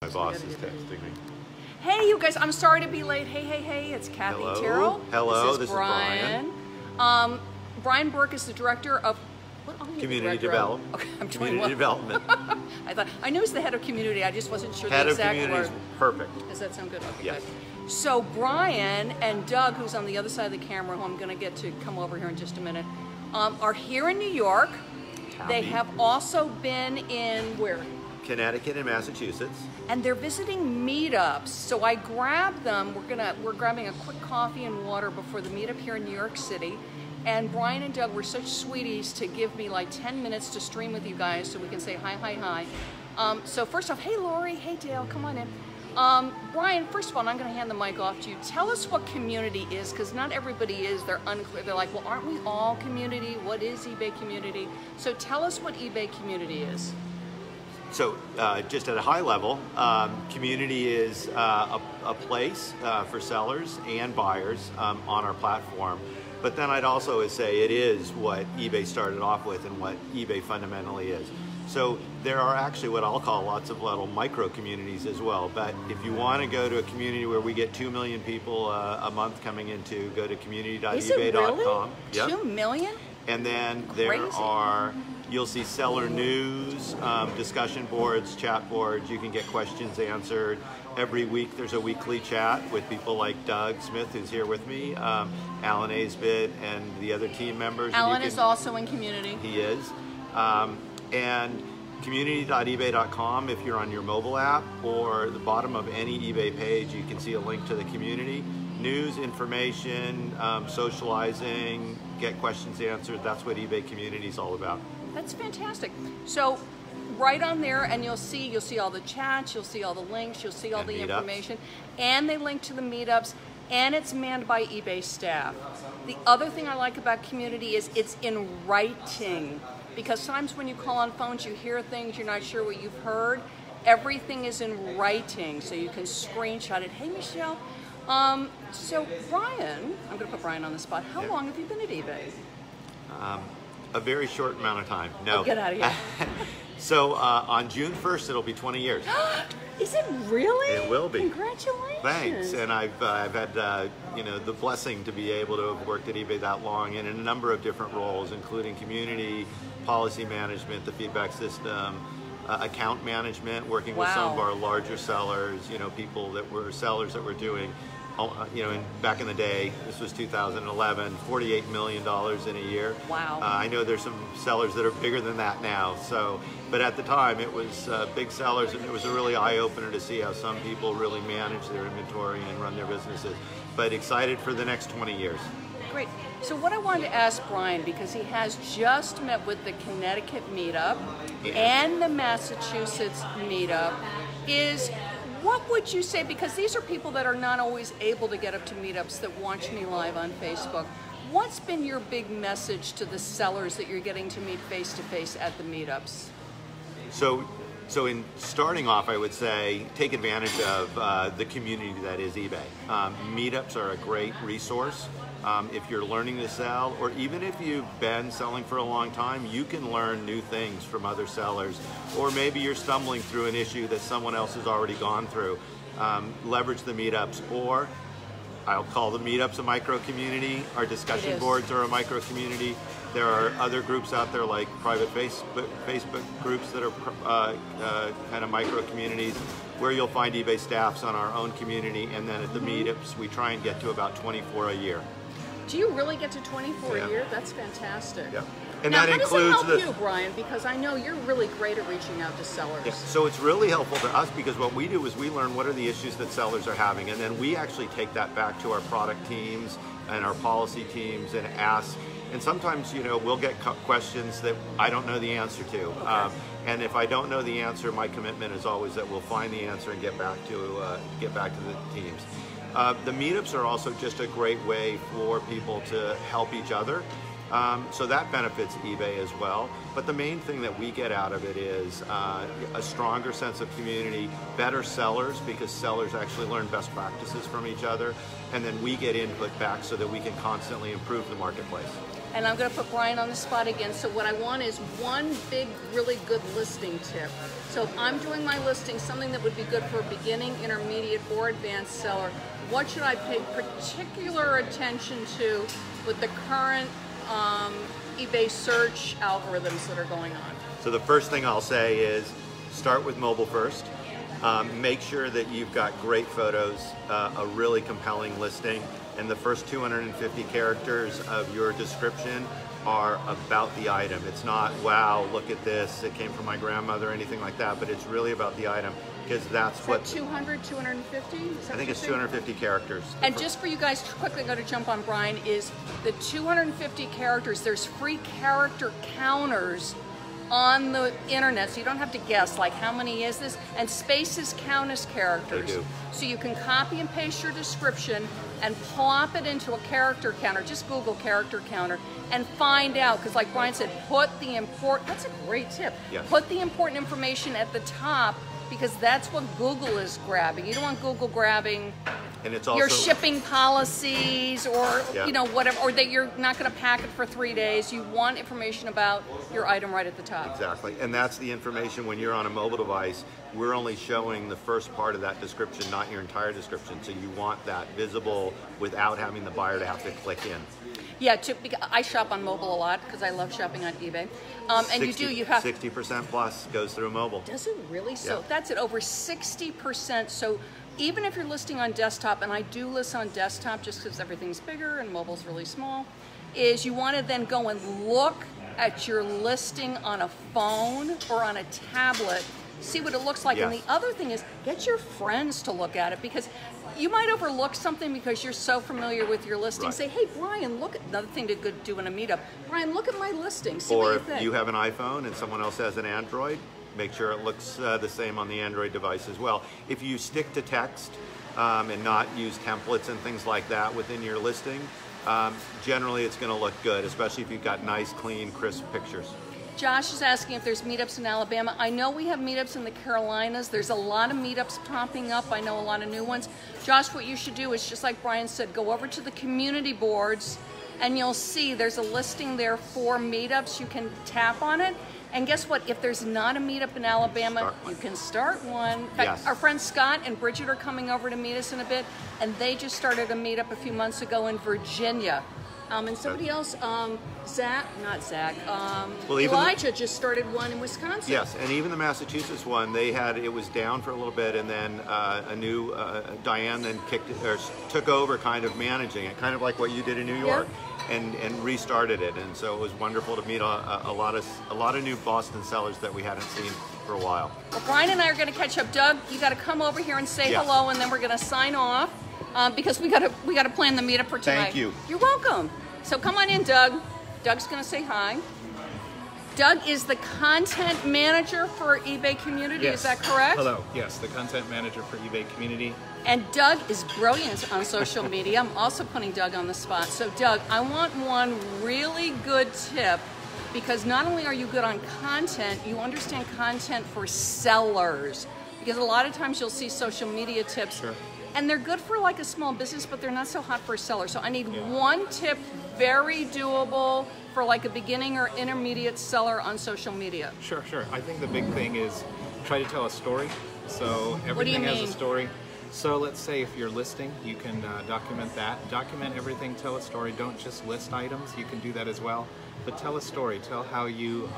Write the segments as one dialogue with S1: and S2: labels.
S1: My boss is texting me.
S2: Hey, you guys, I'm sorry to be late. Hey, it's Kathy Terrill.
S1: Hello,
S2: this is Brian. Brian Burke is the director of what?
S1: Community development.
S2: Okay, I'm
S1: community development.
S2: I knew he's the head of community. I just wasn't sure
S1: head
S2: the exact
S1: of
S2: word.
S1: community is perfect.
S2: Does that sound good? Okay,
S1: yes.
S2: Good. So Brian and Doug, who's on the other side of the camera, who I'm going to get to come over here in just a minute, are here in New York. They have also been in where?
S1: Connecticut and Massachusetts.
S2: And they're visiting meetups. So I grabbed them. We're grabbing a quick coffee and water before the meetup here in New York City. And Brian and Doug were such sweeties to give me like 10 minutes to stream with you guys so we can say hi. So first off, hey Lori, hey Dale, come on in. Brian, first of all, I'm going to hand the mic off to you. Tell us what community is, because not everybody is. They're unclear. They're like, well, aren't we all community? What is eBay community? So tell us what eBay community is.
S1: So just at a high level, community is a place for sellers and buyers on our platform. But then I'd also say it is what eBay started off with and what eBay fundamentally is. So there are actually what I'll call lots of little micro communities as well. But if you want to go to a community where we get 2 million people a month coming into, go to community.ebay.com.
S2: Is it really? Yep. 2 million?
S1: And then there are, you'll see seller news, discussion boards, chat boards. You can get questions answered. Every week there's a weekly chat with people like Doug Smith, who's here with me, Alan Aisbit, and the other team members.
S2: Alan is also in community.
S1: He is. And community.ebay.com, if you're on your mobile app, or the bottom of any eBay page, you can see a link to the community. News, information, socializing, get questions answered. That's what eBay community is all about.
S2: That's fantastic. So right on there, and you'll see all the chats, you'll see all the links, you'll see all the information, and they link to the meetups, and it's manned by eBay staff. The other thing I like about community is it's in writing, because sometimes when you call on phones, you hear things, you're not sure what you've heard. Everything is in writing, so you can screenshot it. Hey, Michelle. So Brian, I'm going to put Brian on the spot. How long have you been at eBay?
S1: A very short amount of time. No.
S2: Oh, get out of here.
S1: So on June 1st, it'll be 20 years.
S2: Is it really?
S1: It will be.
S2: Congratulations.
S1: Thanks. And I've had the blessing to be able to have worked at eBay that long and in a number of different roles, including community, policy management, the feedback system, account management, working with some of our larger sellers, people that were sellers that were doing, back in the day, this was 2011, $48 million in a year.
S2: Wow.
S1: I know there's some sellers that are bigger than that now. So, but at the time it was big sellers, and it was a really eye-opener to see how some people really manage their inventory and run their businesses. But excited for the next 20 years.
S2: Great. So what I wanted to ask Brian, because he has just met with the Connecticut meetup and the Massachusetts meetup, is what would you say, because these are people that are not always able to get up to meetups that watch me live on Facebook, what's been your big message to the sellers that you're getting to meet face-to-face at the meetups?
S1: So in starting off, I would say take advantage of the community that is eBay. Meetups are a great resource. If you're learning to sell, or even if you've been selling for a long time, you can learn new things from other sellers. Or maybe you're stumbling through an issue that someone else has already gone through. Leverage the meetups, or I'll call the meetups a micro community. Our discussion boards are a micro community. There are other groups out there like private Facebook groups that are kind of micro communities where you'll find eBay staffs on our own community, and then at the meetups we try and get to about 24 a year.
S2: Do you really get to 24 a year? That's fantastic.
S1: Yeah. And
S2: now,
S1: that includes
S2: how does it help you, Brian? Because I know you're really great at reaching out to sellers.
S1: Yeah. So it's really helpful to us, because what we do is we learn what are the issues that sellers are having, and then we actually take that back to our product teams and our policy teams and ask. And sometimes, we'll get questions that I don't know the answer to.
S2: Okay.
S1: And if I don't know the answer, my commitment is always that we'll find the answer and get back to the teams. The meetups are also just a great way for people to help each other. So that benefits eBay as well. But the main thing that we get out of it is a stronger sense of community, better sellers, because sellers actually learn best practices from each other, and then we get input back so that we can constantly improve the marketplace.
S2: and I'm going to put Brian on the spot again. So what I want is one big, really good listing tip. So if I'm doing my listing, something that would be good for a beginning, intermediate, or advanced seller, what should I pay particular attention to with the current eBay search algorithms that are going on?
S1: So the first thing I'll say is start with mobile first. Make sure that you've got great photos, a really compelling listing, and the first 250 characters of your description are about the item. It's not, wow, look at this, it came from my grandmother, or anything like that, but it's really about the item, because that's what... 200,
S2: 250?
S1: I think it's 250 characters.
S2: And just for you guys to quickly go to jump on Brian, is the 250 characters, there's free character counters on the internet, so you don't have to guess like how many is this, and spaces count as characters.
S1: They do.
S2: So you can copy and paste your description and plop it into a character counter. Just Google character counter and find out, because like Brian said, put the important, that's a great tip.
S1: Yes.
S2: Put the important information at the top, because that's what Google is grabbing. You don't want Google grabbing
S1: and it's also
S2: your shipping policies, or
S1: yeah,
S2: you know, whatever, or that you're not going to pack it for 3 days. You want information about your item right at the top.
S1: Exactly, and that's the information when you're on a mobile device. We're only showing the first part of that description, not your entire description. So you want that visible without having the buyer to have to click in.
S2: Yeah, I shop on mobile a lot because I love shopping on eBay. And you have
S1: 60% plus goes through mobile.
S2: Does it really? So
S1: yeah,
S2: that's it, over 60%. So even if you're listing on desktop, and I do list on desktop just because everything's bigger and mobile's really small, is you want to then go and look at your listing on a phone or on a tablet, see what it looks like.
S1: Yes.
S2: And the other thing is get your friends to look at it, because you might overlook something because you're so familiar with your listing.
S1: Right.
S2: Say, hey, Brian, look at, another thing to do in a meetup. Brian, look at my listing. See
S1: or
S2: what you
S1: if
S2: think.
S1: you have an iPhone and someone else has an Android, make sure it looks the same on the Android device as well. If you stick to text and not use templates and things like that within your listing, generally it's going to look good, especially if you've got nice, clean, crisp pictures.
S2: Josh is asking if there's meetups in Alabama. I know we have meetups in the Carolinas. There's a lot of meetups popping up. I know a lot of new ones. Josh, what you should do is, just like Brian said, go over to the community boards and you'll see there's a listing there for meetups. You can tap on it. And guess what? If there's not a meetup in Alabama, you can start one. In fact,
S1: yes,
S2: our friends Scott and Bridget are coming over to meet us in a bit, and they just started a meetup a few months ago in Virginia. And somebody else, Elijah just started one in Wisconsin.
S1: Yes, and even the Massachusetts one, they had, it was down for a little bit, and then a new Diane then took over, kind of managing it, kind of like what you did in New York, and restarted it. And so it was wonderful to meet a lot of new Boston sellers that we hadn't seen for a while.
S2: Well, Brian and I are going to catch up. Doug, you got to come over here and say hello, and then we're going to sign off. Because we got to plan the meetup for tonight.
S1: Thank you.
S2: You're welcome. So come on in, Doug. Doug's going to say hi. Doug is the content manager for eBay Community.
S3: Yes.
S2: Is that correct?
S3: Hello. Yes, the content manager for eBay Community.
S2: And Doug is brilliant on social media. I'm also putting Doug on the spot. So Doug, I want one really good tip, because not only are you good on content, you understand content for sellers. Because a lot of times you'll see social media tips.
S3: Sure.
S2: And they're good for like a small business, but they're not so hot for a seller. So I need one tip, very doable, for like a beginning or intermediate seller on social media.
S3: Sure. I think the big thing is try to tell a story. So everything has a story. So let's say if you're listing, you can document that. Document everything, tell a story. Don't just list items. You can do that as well. But tell a story. Tell how you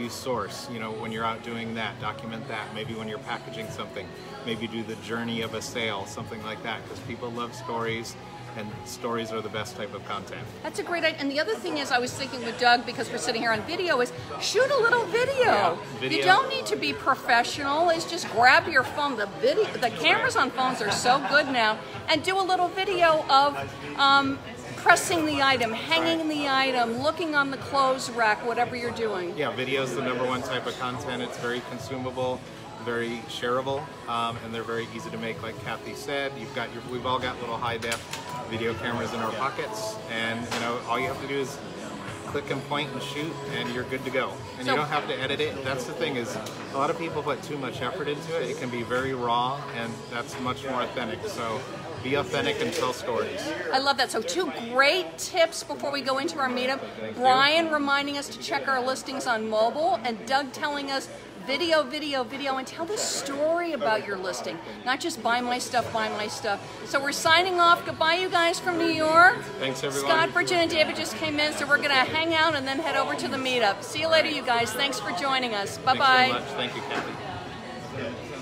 S3: source. You know, when you're out doing that, document that. Maybe when you're packaging something, maybe do the journey of a sale, something like that, because people love stories, and stories are the best type of content.
S2: That's a great idea. And the other thing is, I was thinking with Doug, because we're sitting here on video, is shoot a little video.
S3: Yeah, video.
S2: You don't need to be professional. It's just grab your phone. The cameras on phones are so good now, and do a little video of pressing the item, hanging the item, looking on the clothes rack, whatever you're doing.
S3: Yeah, video is the #1 type of content. It's very consumable, very shareable, and they're very easy to make. Like Kathy said, we've all got little high def video cameras in our pockets, and you know, all you have to do is click and point and shoot, and you're good to go. And you don't have to edit it. That's the thing is, a lot of people put too much effort into it. It can be very raw, and that's much more authentic. So be authentic and tell stories.
S2: I love that. So 2 great tips before we go into our meetup. Brian reminding us to check our listings on mobile, and Doug telling us video, and tell the story about your listing. Not just buy my stuff, buy my stuff. So we're signing off. Goodbye, you guys from New York.
S3: Thanks, everyone.
S2: Scott, Bridget, and David just came in, so we're going to hang out and then head over to the meetup. See you later, you guys. Thanks for joining us. Bye-bye.
S3: Thanks so much. Thank you, Kathy.